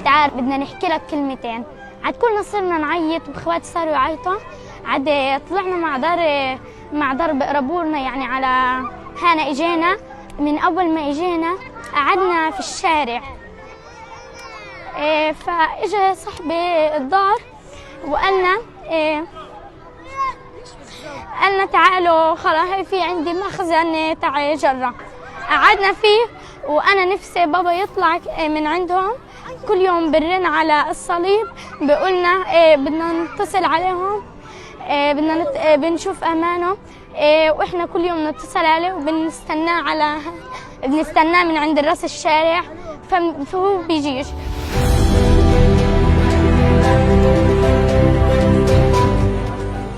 تعال بدنا نحكي لك كلمتين. عاد كلنا صرنا نعيط واخواتي صاروا يعيطوا. عاد طلعنا مع دار بقربوا لنا يعني على هنا. اجينا من اول ما اجينا قعدنا في الشارع. فاجى صاحبي الدار وقالنا قالنا تعالوا خلاص في عندي مخزن تعال جرة. قعدنا فيه وانا نفسي بابا يطلع من عندهم. كل يوم برن على الصليب بيقولنا بدنا نتصل عليهم، بدنا بنشوف امانه، واحنا كل يوم نتصل عليه وبنستناه بنستناه من عند راس الشارع فهو بيجيش.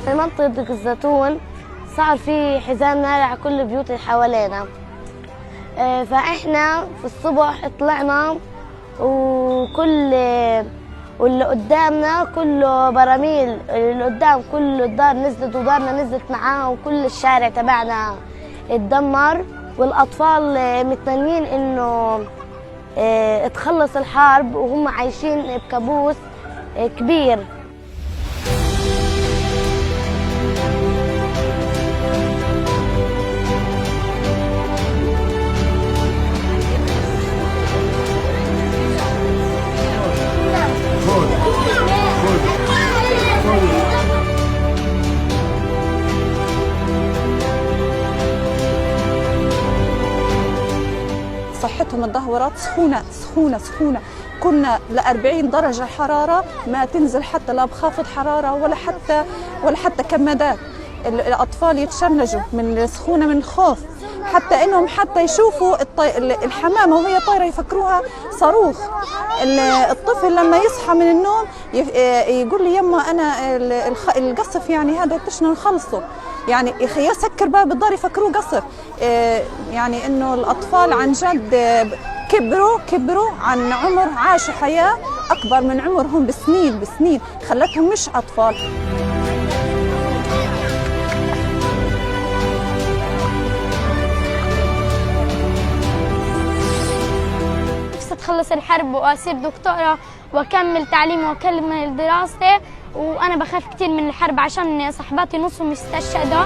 في منطقة دق الزيتون صار في حزام نار على كل البيوت اللي حوالينا. فاحنا في الصبح طلعنا واللي قدامنا كله براميل، اللي قدام كل الدار نزلت ودارنا نزلت معاها وكل الشارع تبعنا اتدمر. والاطفال متمنين انه تخلص الحرب وهم عايشين بكابوس كبير. صحتهم اتدهورت، سخونة كنا ل40 درجة حرارة ما تنزل حتى لا بخافض حرارة ولا حتى كمادات. الأطفال يتشنجوا من السخونة من الخوف، حتى إنهم حتى يشوفوا الحمامة وهي طايرة يفكروها صاروخ. الطفل لما يصحى من النوم يقول لي يما أنا القصف يعني هذا تشنا نخلصه، يعني يسكر باب الدار يفكروه قصف. يعني إنه الأطفال عن جد كبروا عن عمر، عاشوا حياة أكبر من عمرهم بسنين خلتهم مش أطفال. تخلص الحرب واصير دكتوره واكمل تعليمي واكمل دراستي. وانا بخاف كثير من الحرب عشان صحباتي نصهم استشهدوا.